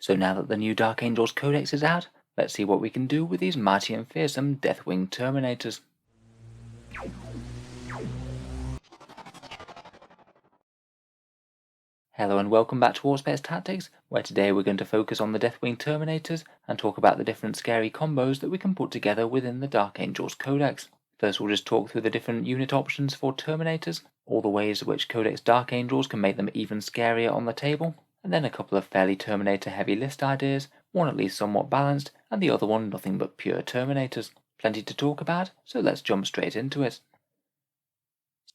So now that the new Dark Angels Codex is out, let's see what we can do with these mighty and fearsome Deathwing Terminators. Hello and welcome back to Auspex Tactics, where today we're going to focus on the Deathwing Terminators and talk about the different scary combos that we can put together within the Dark Angels Codex. First we'll just talk through the different unit options for Terminators, all the ways in which Codex Dark Angels can make them even scarier on the table, and then a couple of fairly Terminator heavy list ideas, one at least somewhat balanced, and the other one nothing but pure Terminators. Plenty to talk about, so let's jump straight into it.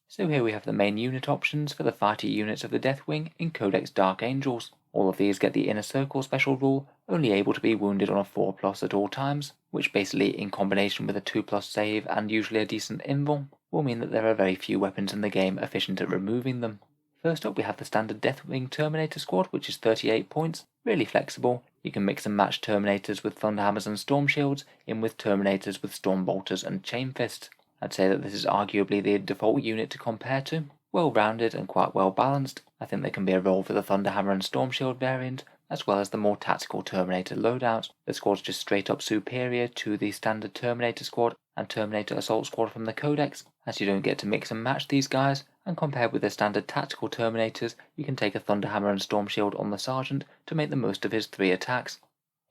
So here we have the main unit options for the fighter units of the Deathwing in Codex Dark Angels. All of these get the Inner Circle special rule, only able to be wounded on a 4+ at all times, which basically in combination with a 2+ save and usually a decent invul, will mean that there are very few weapons in the game efficient at removing them. First up we have the standard Deathwing Terminator squad, which is 38 points, really flexible. You can mix and match Terminators with Thunderhammers and Storm Shields in with Terminators with Storm Bolters and Chain Fists. I'd say that this is arguably the default unit to compare to. Well rounded and quite well balanced. I think there can be a role for the Thunderhammer and Storm Shield variant, as well as the more tactical Terminator loadout. The squad's just straight up superior to the standard Terminator squad and Terminator Assault squad from the Codex, as you don't get to mix and match these guys, and compared with the standard tactical Terminators, you can take a Thunderhammer and Storm Shield on the Sergeant to make the most of his 3 attacks.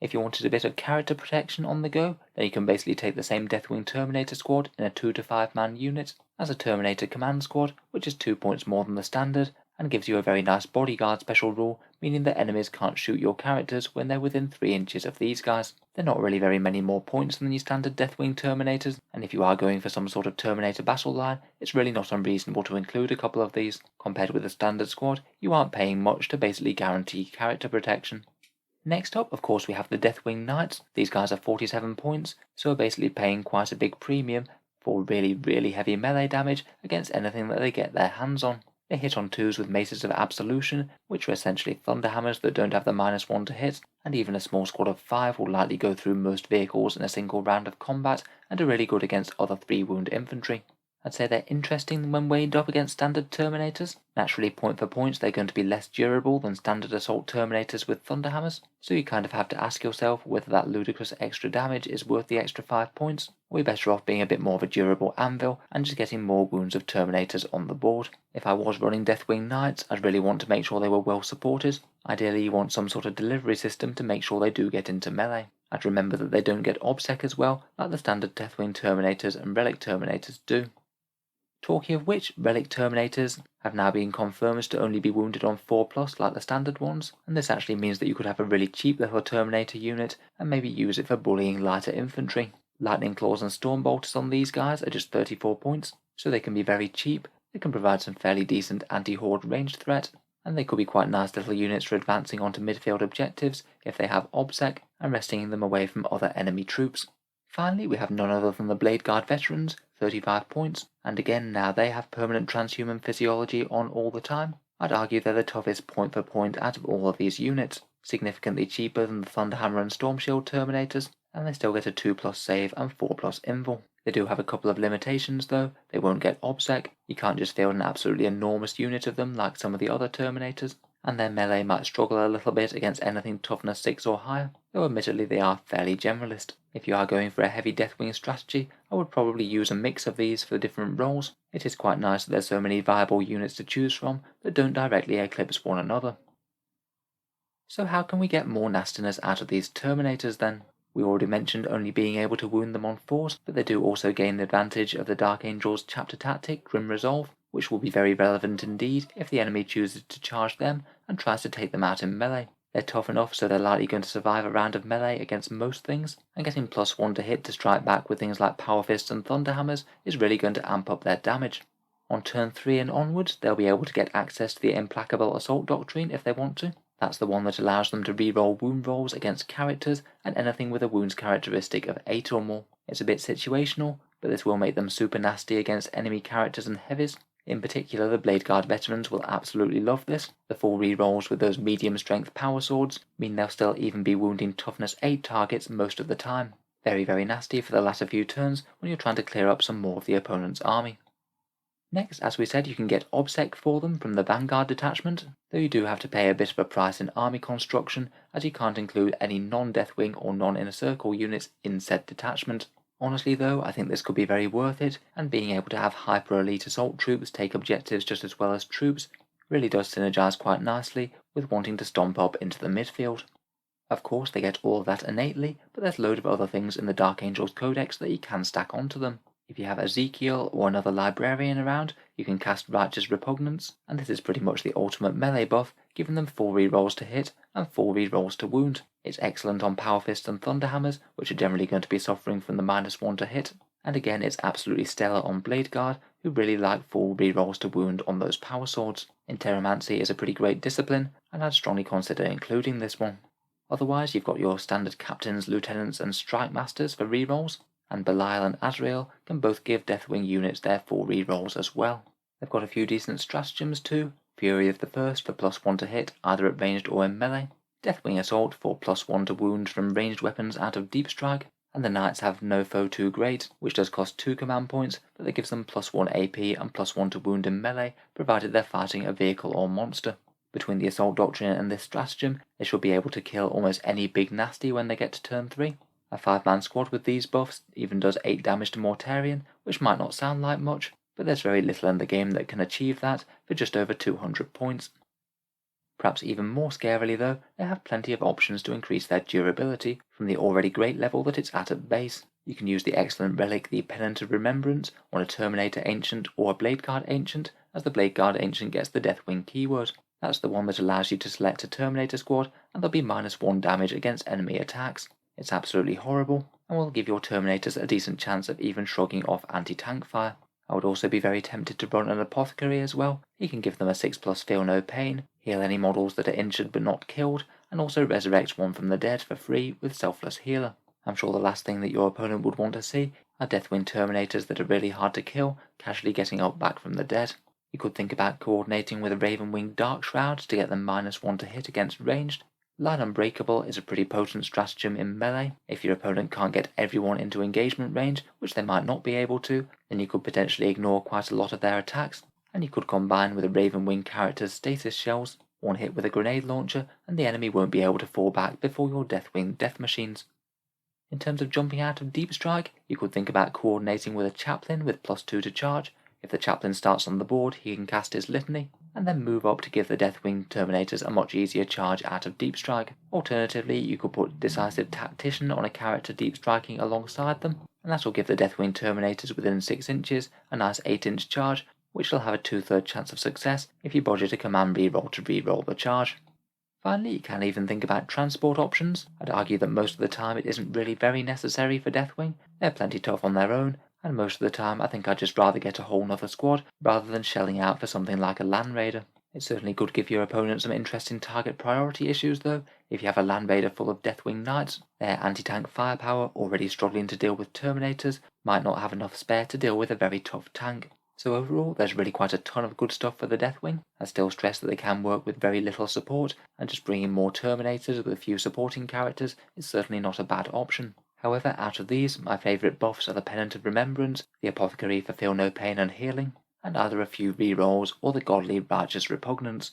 If you wanted a bit of character protection on the go, then you can basically take the same Deathwing Terminator squad in a 2 to 5 man unit as a Terminator Command squad, which is 2 points more than the standard, and gives you a very nice bodyguard special rule, meaning that enemies can't shoot your characters when they're within 3 inches of these guys. They're not really very many more points than your standard Deathwing Terminators, and if you are going for some sort of Terminator battle line, it's really not unreasonable to include a couple of these. Compared with the standard squad, you aren't paying much to basically guarantee character protection. Next up, of course, we have the Deathwing Knights. These guys are 47 points, so are basically paying quite a big premium for really heavy melee damage against anything that they get their hands on. They hit on 2s with Maces of Absolution, which are essentially Thunderhammers that don't have the -1 to hit, and even a small squad of 5 will likely go through most vehicles in a single round of combat and are really good against other 3-wound infantry. I'd say they're interesting when weighed up against standard Terminators. Naturally, point for points, they're going to be less durable than standard Assault Terminators with Thunderhammers, so you kind of have to ask yourself whether that ludicrous extra damage is worth the extra 5 points, or you're better off being a bit more of a durable anvil and just getting more wounds of Terminators on the board. If I was running Deathwing Knights, I'd really want to make sure they were well supported. Ideally, you want some sort of delivery system to make sure they do get into melee. I'd remember that they don't get Obsec as well, like the standard Deathwing Terminators and Relic Terminators do. Talking of which, Relic Terminators have now been confirmed to only be wounded on 4+ like the standard ones, and this actually means that you could have a really cheap little Terminator unit and maybe use it for bullying lighter infantry. Lightning Claws and Storm Bolters on these guys are just 34 points, so they can be very cheap, they can provide some fairly decent anti-horde ranged threat, and they could be quite nice little units for advancing onto midfield objectives if they have Obsec and wresting them away from other enemy troops. Finally, we have none other than the Blade Guard Veterans, 35 points, and again now they have permanent transhuman physiology on all the time. I'd argue they're the toughest point for point out of all of these units, significantly cheaper than the Thunderhammer and Storm Shield Terminators, and they still get a 2+ save and 4+ invul. They do have a couple of limitations though. They won't get Obsec, you can't just field an absolutely enormous unit of them like some of the other Terminators, and their melee might struggle a little bit against anything toughness 6 or higher, though admittedly they are fairly generalist. If you are going for a heavy Deathwing strategy, I would probably use a mix of these for the different roles. It is quite nice that there's so many viable units to choose from that don't directly eclipse one another. So how can we get more nastiness out of these Terminators then? We already mentioned only being able to wound them on 4s, but they do also gain the advantage of the Dark Angels chapter tactic, Grim Resolve, which will be very relevant indeed if the enemy chooses to charge them and tries to take them out in melee. They're tough enough so they're likely going to survive a round of melee against most things, and getting +1 to hit to strike back with things like Power Fists and Thunderhammers is really going to amp up their damage. On turn 3 and onwards, they'll be able to get access to the Implacable Assault Doctrine if they want to. That's the one that allows them to reroll wound rolls against characters and anything with a wounds characteristic of 8 or more. It's a bit situational, but this will make them super nasty against enemy characters and heavies. In particular, the Blade Guard Veterans will absolutely love this. The full rerolls with those medium strength power swords mean they'll still even be wounding toughness 8 targets most of the time. Very nasty for the latter few turns when you're trying to clear up some more of the opponent's army. Next, as we said, you can get Auspex for them from the Vanguard detachment, though you do have to pay a bit of a price in army construction, as you can't include any non-Deathwing or non-Inner Circle units in said detachment. Honestly though, I think this could be very worth it, and being able to have hyper-elite assault troops take objectives just as well as troops really does synergize quite nicely with wanting to stomp up into the midfield. Of course, they get all of that innately, but there's a load of other things in the Dark Angels Codex that you can stack onto them. If you have Ezekiel or another librarian around, you can cast Righteous Repugnance, and this is pretty much the ultimate melee buff, giving them 4 rerolls to hit and 4 rerolls to wound. It's excellent on Power Fists and Thunderhammers, which are generally going to be suffering from the -1 to hit, and again it's absolutely stellar on Blade Guard, who really like 4 rerolls to wound on those power swords. Interromancy is a pretty great discipline, and I'd strongly consider including this one. Otherwise, you've got your standard captains, lieutenants, and strike masters for rerolls, and Belial and Azrael can both give Deathwing units their 4 rerolls as well. They've got a few decent stratagems too. Fury of the First for +1 to hit, either at ranged or in melee. Deathwing Assault for +1 to wound from ranged weapons out of Deep Strike. And the Knights have No Foe Too Great, which does cost 2 command points, but that gives them +1 AP and +1 to wound in melee, provided they're fighting a vehicle or monster. Between the Assault Doctrine and this stratagem, they should be able to kill almost any big nasty when they get to turn 3. A 5-man squad with these buffs even does 8 damage to Mortarion, which might not sound like much, but there's very little in the game that can achieve that for just over 200 points. Perhaps even more scarily though, they have plenty of options to increase their durability from the already great level that it's at base. You can use the excellent relic, the Pennant of Remembrance, on a Terminator Ancient or a Blade Guard Ancient, as the Blade Guard Ancient gets the Deathwing keyword. That's the one that allows you to select a Terminator squad and they'll be -1 damage against enemy attacks. It's absolutely horrible, and will give your Terminators a decent chance of even shrugging off anti-tank fire. I would also be very tempted to run an Apothecary as well. You can give them a 6+ Feel No Pain, heal any models that are injured but not killed, and also resurrect one from the dead for free with Selfless Healer. I'm sure the last thing that your opponent would want to see are Deathwing Terminators that are really hard to kill, casually getting up back from the dead. You could think about coordinating with a Ravenwing Dark Shroud to get them -1 to hit against ranged. Line Unbreakable is a pretty potent stratagem in melee. If your opponent can't get everyone into engagement range, which they might not be able to, then you could potentially ignore quite a lot of their attacks, and you could combine with a Ravenwing character's stasis shells, one hit with a grenade launcher, and the enemy won't be able to fall back before your Deathwing death machines. In terms of jumping out of Deep Strike, you could think about coordinating with a Chaplain with +2 to charge. If the Chaplain starts on the board, he can cast his Litany, and then move up to give the Deathwing Terminators a much easier charge out of Deep Strike. Alternatively, you could put Decisive Tactician on a character Deep Striking alongside them, and that will give the Deathwing Terminators within 6 inches a nice 8-inch charge, which will have a 2/3 chance of success if you budget a command reroll to reroll the charge. Finally, you can even think about transport options. I'd argue that most of the time it isn't really very necessary for Deathwing. They're plenty tough on their own, and most of the time I think I'd just rather get a whole nother squad rather than shelling out for something like a Land Raider. It certainly could give your opponent some interesting target priority issues though. If you have a Land Raider full of Deathwing Knights, their anti-tank firepower, already struggling to deal with Terminators, might not have enough spare to deal with a very tough tank. So overall, there's really quite a ton of good stuff for the Deathwing. I still stress that they can work with very little support, and just bringing more Terminators with a few supporting characters is certainly not a bad option. However, out of these, my favourite buffs are the Pennant of Remembrance, the Apothecary for Feel No Pain and Healing, and either a few rerolls or the godly Righteous Repugnance.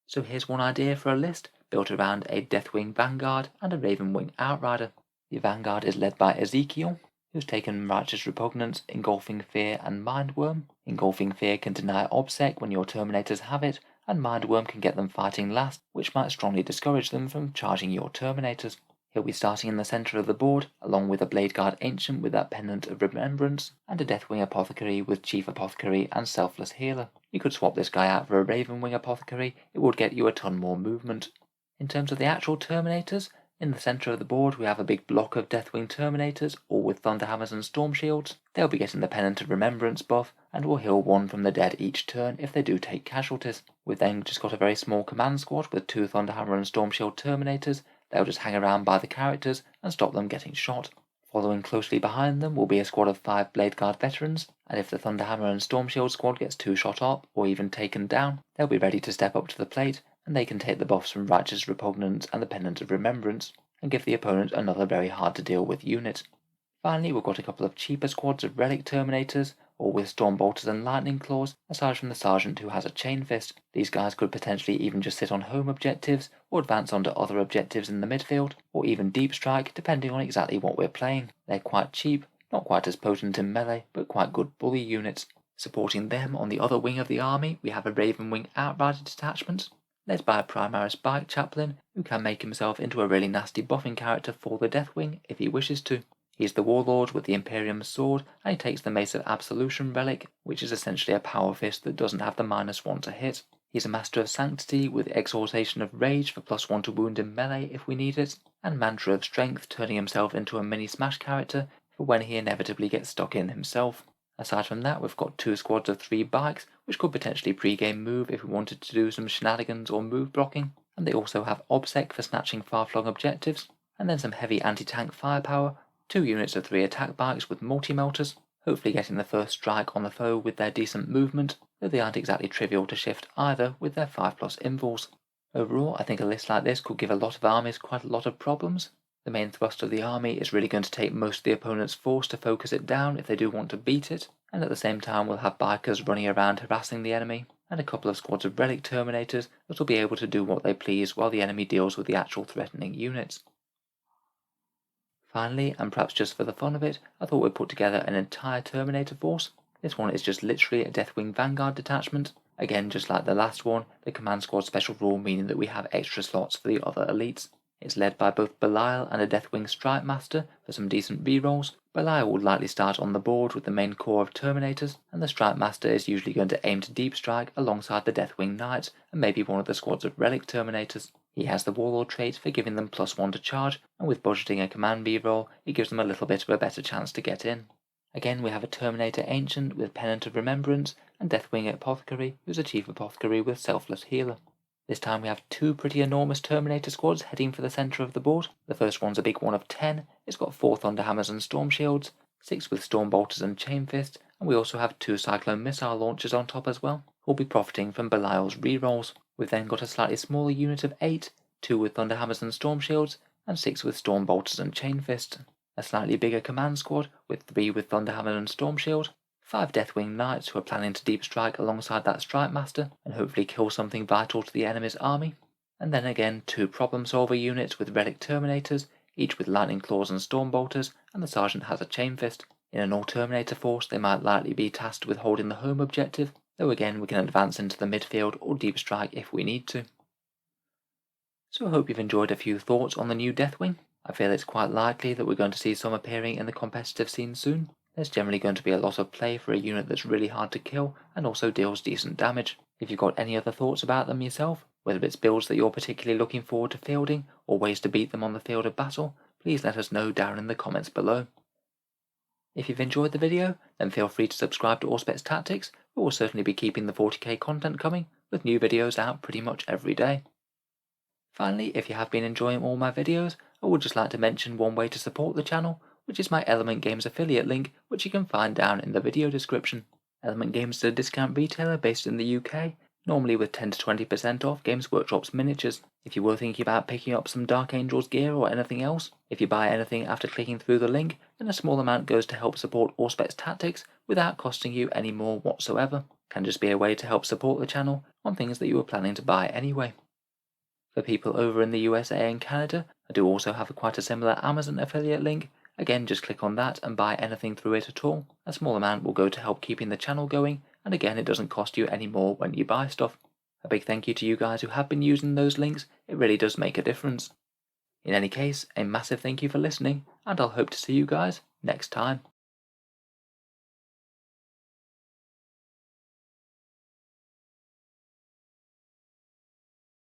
So here's one idea for a list built around a Deathwing Vanguard and a Ravenwing Outrider. The Vanguard is led by Ezekiel, who's taken Righteous Repugnance, Engulfing Fear, and Mindworm. Engulfing Fear can deny Obsec when your Terminators have it, and Mindworm can get them fighting last, which might strongly discourage them from charging your Terminators. He'll be starting in the centre of the board, along with a Blade Guard Ancient with that Pennant of Remembrance, and a Deathwing Apothecary with Chief Apothecary and Selfless Healer. You could swap this guy out for a Ravenwing Apothecary, it would get you a ton more movement. In terms of the actual Terminators, in the centre of the board we have a big block of Deathwing Terminators, all with Thunderhammers and Storm Shields. They'll be getting the Pennant of Remembrance buff, and will heal one from the dead each turn if they do take casualties. We've then just got a very small command squad with 2 Thunderhammer and Storm Shield Terminators. They'll just hang around by the characters and stop them getting shot. Following closely behind them will be a squad of 5 Blade Guard veterans, and if the Thunderhammer and Storm Shield squad gets 2 shot up or even taken down, they'll be ready to step up to the plate, and they can take the buffs from Righteous Repugnance and the Pennant of Remembrance, and give the opponent another very hard to deal with unit. Finally, we've got a couple of cheaper squads of Relic Terminators, or with storm bolters and lightning claws, aside from the sergeant who has a chain fist. These guys could potentially even just sit on home objectives, or advance onto other objectives in the midfield, or even deep strike, depending on exactly what we're playing. They're quite cheap, not quite as potent in melee, but quite good bully units. Supporting them on the other wing of the army, we have a Ravenwing Outrider detachment, led by a Primaris Bike Chaplain, who can make himself into a really nasty buffing character for the Deathwing if he wishes to. He's the Warlord with the Imperium Sword, and he takes the Mace of Absolution relic, which is essentially a power fist that doesn't have the -1 to hit. He's a Master of Sanctity with Exhortation of Rage for +1 to wound in melee if we need it, and Mantra of Strength, turning himself into a mini Smash character for when he inevitably gets stuck in himself. Aside from that, we've got 2 squads of 3 bikes, which could potentially pre-game move if we wanted to do some shenanigans or move blocking, and they also have Obsec for snatching far-flung objectives, and then some heavy anti-tank firepower, 2 units of 3 attack bikes with multi-melters, hopefully getting the first strike on the foe with their decent movement, though they aren't exactly trivial to shift either with their 5+ invuls. Overall, I think a list like this could give a lot of armies quite a lot of problems. The main thrust of the army is really going to take most of the opponent's force to focus it down if they do want to beat it, and at the same time we'll have bikers running around harassing the enemy, and a couple of squads of relic terminators that will be able to do what they please while the enemy deals with the actual threatening units. Finally, and perhaps just for the fun of it, I thought we'd put together an entire Terminator force. This one is just literally a Deathwing Vanguard detachment. Again, just like the last one, the command squad special rule meaning that we have extra slots for the other elites. It's led by both Belial and a Deathwing Strike Master for some decent rerolls. Belial would likely start on the board with the main core of Terminators, and the Strike Master is usually going to aim to deep strike alongside the Deathwing Knights and maybe one of the squads of Relic Terminators. He has the Warlord trait for giving them +1 to charge, and with budgeting a command reroll, it gives them a little bit of a better chance to get in. Again, we have a Terminator Ancient with Pennant of Remembrance, and Deathwing Apothecary, who's a Chief Apothecary with Selfless Healer. This time we have 2 pretty enormous Terminator squads heading for the centre of the board. The first one's a big one of 10, it's got 4 Thunderhammers and Storm Shields, 6 with Storm Bolters and Chain Fist, and we also have 2 Cyclone Missile Launchers on top as well, who'll be profiting from Belial's rerolls. We've then got a slightly smaller unit of 8, 2 with Thunderhammers and Storm Shields, and 6 with Storm Bolters and Chain Fist. A slightly bigger command squad with 3 with Thunderhammer and Storm Shield, 5 Deathwing Knights who are planning to deep strike alongside that Strike Master and hopefully kill something vital to the enemy's army, and then again 2 Problem Solver units with Relic Terminators, each with Lightning Claws and Storm Bolters, and the Sergeant has a Chain Fist. In an all-Terminator force they might likely be tasked with holding the home objective, though again we can advance into the midfield or deep strike if we need to. So I hope you've enjoyed a few thoughts on the new Deathwing. I feel it's quite likely that we're going to see some appearing in the competitive scene soon. There's generally going to be a lot of play for a unit that's really hard to kill and also deals decent damage. If you've got any other thoughts about them yourself, whether it's builds that you're particularly looking forward to fielding or ways to beat them on the field of battle, please let us know down in the comments below. If you've enjoyed the video, then feel free to subscribe to Auspex Tactics, who will certainly be keeping the 40k content coming, with new videos out pretty much every day. Finally, if you have been enjoying all my videos, I would just like to mention one way to support the channel, which is my Element Games affiliate link, which you can find down in the video description. Element Games is a discount retailer based in the UK, normally with 10 to 20% off Games Workshop's miniatures. If you were thinking about picking up some Dark Angels gear or anything else, if you buy anything after clicking through the link, then a small amount goes to help support Auspex Tactics without costing you any more whatsoever. Can just be a way to help support the channel on things that you were planning to buy anyway. For people over in the USA and Canada, I do also have quite a similar Amazon affiliate link. Again, just click on that and buy anything through it at all. A small amount will go to help keeping the channel going, and again, it doesn't cost you any more when you buy stuff. A big thank you to you guys who have been using those links, it really does make a difference. In any case, a massive thank you for listening, and I'll hope to see you guys next time.